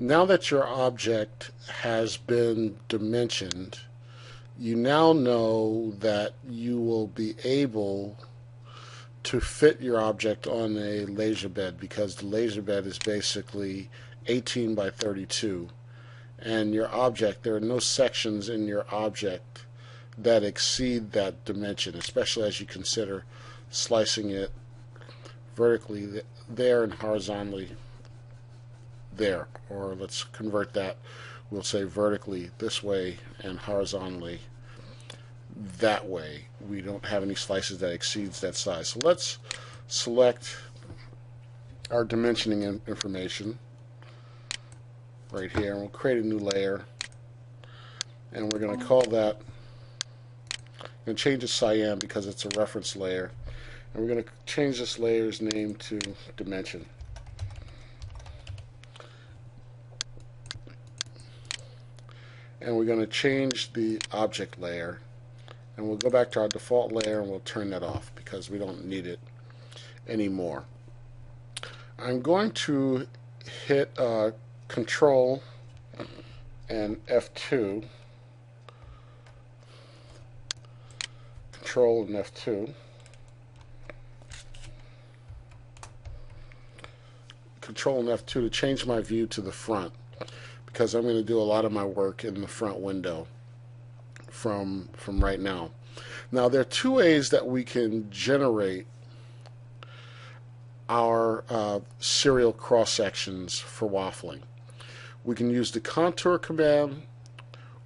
Now that your object has been dimensioned, you now know that you will be able to fit your object on a laser bed, because the laser bed is basically 18 by 32, and your object, there are no sections in your object that exceed that dimension, especially as you consider slicing it vertically there and horizontally there. Or let's convert that, we'll say vertically this way and horizontally that way. We don't have any slices that exceeds that size. So let's select our dimensioning information right here, and we'll create a new layer, and we're going to call that, I'm going to change it to cyan because it's a reference layer, and we're going to change this layer's name to dimension. And we're going to change the object layer, and we'll go back to our default layer and we'll turn that off because we don't need it anymore. I'm going to hit Control and F2. Control and F2. Control and F2 to change my view to the front, because I'm going to do a lot of my work in the front window from right now. Now, there are two ways that we can generate our serial cross sections for waffling. We can use the contour command,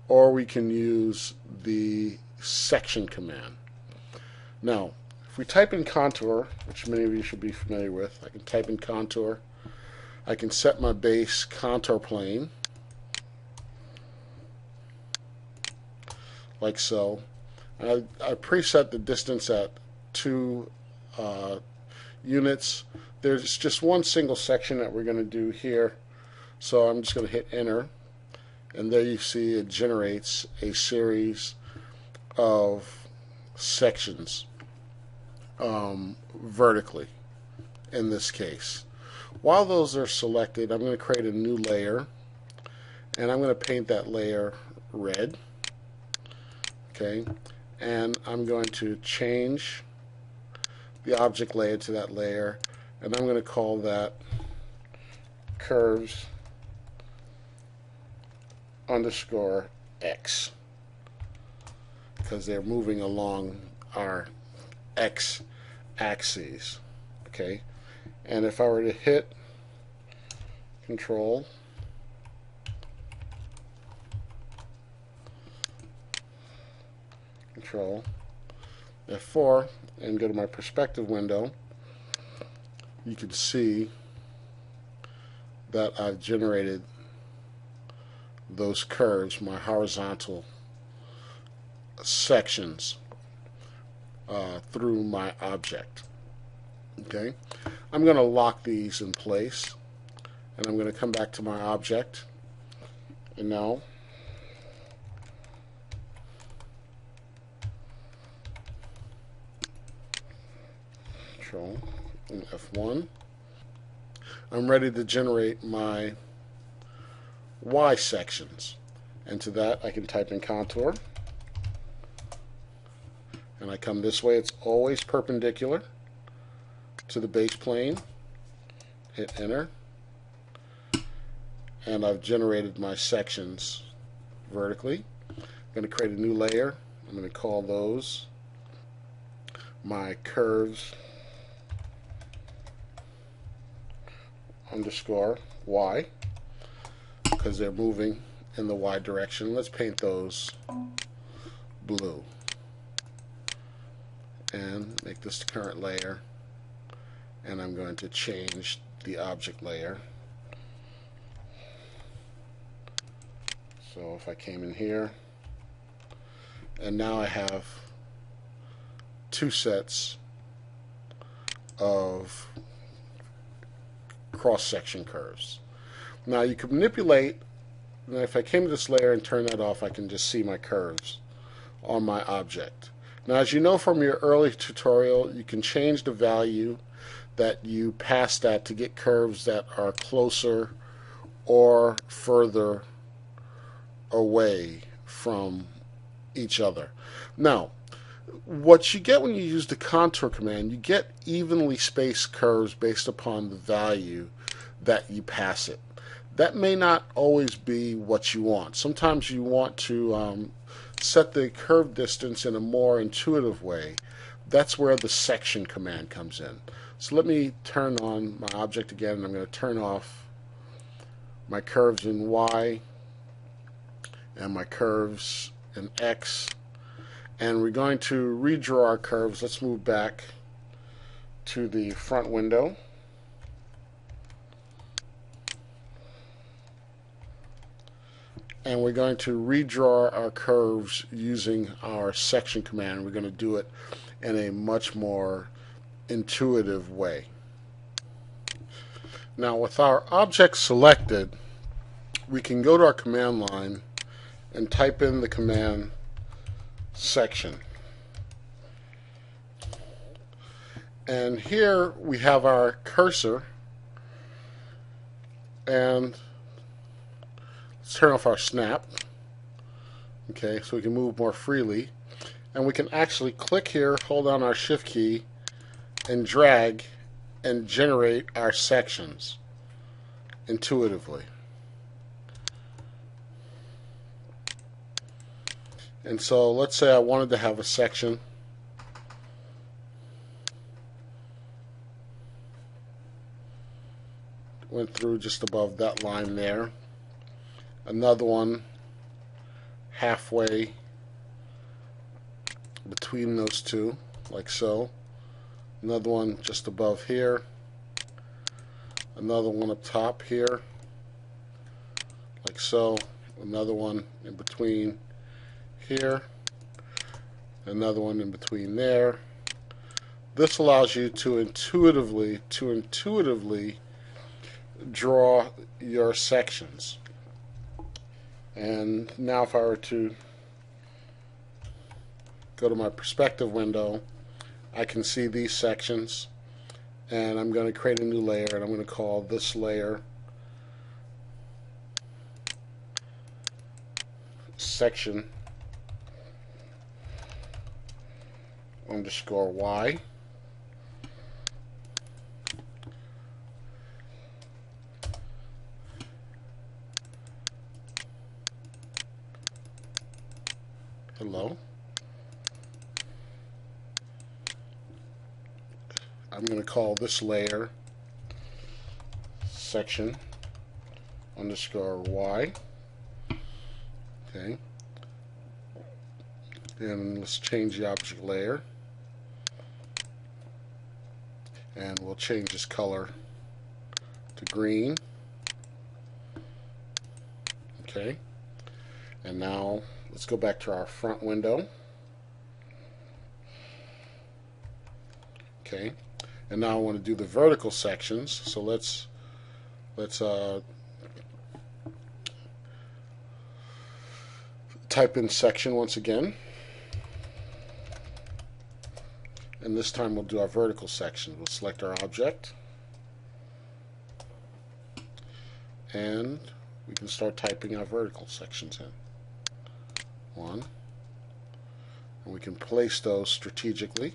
or we can use the section command. Now, if we type in contour, which many of you should be familiar with, I can type in contour. I can set my base contour plane like so. I preset the distance at 2 units. There's just one single section that we're going to do here, so I'm just going to hit enter, and there you see it generates a series of sections vertically in this case. While those are selected, I'm going to create a new layer, and I'm going to paint that layer red. Okay, and I'm going to change the object layer to that layer, and I'm going to call that curves underscore X, because they're moving along our X axes. Okay, and if I were to hit Control F4 and go to my perspective window, you can see that I've generated those curves, my horizontal sections, through my object. Okay, I'm going to lock these in place, and I'm going to come back to my object, and now Control and F1. I'm ready to generate my Y sections, and to that I can type in contour, and I come this way. It's always perpendicular to the base plane. Hit enter, and I've generated my sections vertically. I'm going to create a new layer. I'm going to call those my curves underscore Y, because they're moving in the Y direction. Let's paint those blue and make this the current layer, and I'm going to change the object layer. So if I came in here, and now I have two sets of cross-section curves. Now you can manipulate, and if I came to this layer and turn that off, I can just see my curves on my object. Now, as you know from your early tutorial, you can change the value that you pass that to get curves that are closer or further away from each other. Now, what you get when you use the contour command, you get evenly spaced curves based upon the value that you pass it. That may not always be what you want. Sometimes you want to set the curve distance in a more intuitive way. That's where the section command comes in. So let me turn on my object again, and I'm going to turn off my curves in Y and my curves in X. And we're going to redraw our curves. Let's move back to the front window. And we're going to redraw our curves using our section command. We're going to do it in a much more intuitive way. Now, with our object selected, we can go to our command line and type in the command section. And here we have our cursor, and let's turn off our snap, okay, so we can move more freely. And we can actually click here, hold down our shift key, and drag and generate our sections intuitively. And so let's say I wanted to have a section went through just above that line there, another one halfway between those two, like so, another one just above here, another one up top here, like so, another one in between here, another one in between there. This allows you to intuitively draw your sections. And now if I were to go to my perspective window, I can see these sections, and I'm going to create a new layer, and I'm going to call this layer section underscore Y. Hello. I'm going to call this layer section underscore Y. Okay. And let's change the object layer. And we'll change this color to green. Okay. And now let's go back to our front window. Okay. And now I want to do the vertical sections. So let's type in section once again. And this time we'll do our vertical section. We'll select our object, and we can start typing our vertical sections in. One. And we can place those strategically.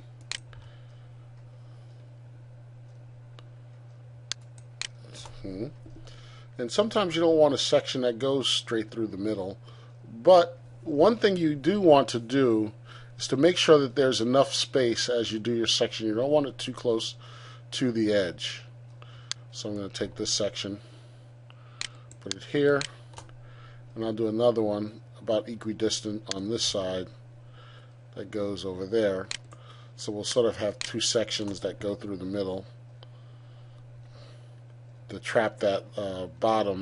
And sometimes you don't want a section that goes straight through the middle, but one thing you do want to do is to make sure that there's enough space as you do your section. You don't want it too close to the edge. So I'm going to take this section, put it here, and I'll do another one about equidistant on this side that goes over there. So we'll sort of have two sections that go through the middle to trap that bottom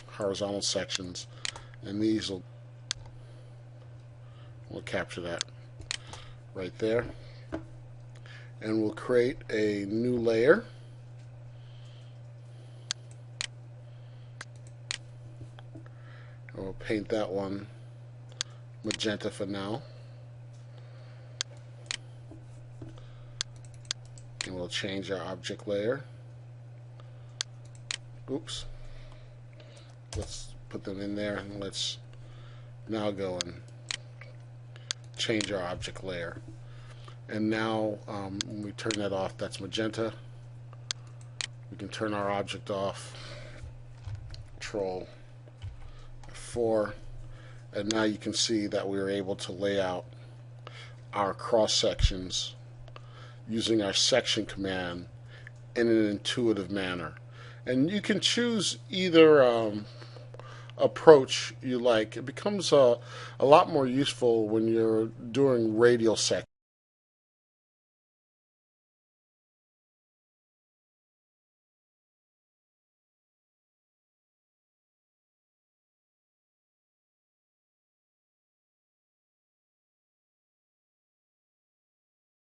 horizontal sections, and these will capture that right there. And we'll create a new layer. And we'll paint that one magenta for now. And we'll change our object layer Oops. Let's put them in there, and let's now go and change our object layer. And now when we turn that off, that's magenta. We can turn our object off. Control 4. And now you can see that we were able to lay out our cross sections using our section command in an intuitive manner. And you can choose either approach you like. It becomes a lot more useful when you're doing radial sections.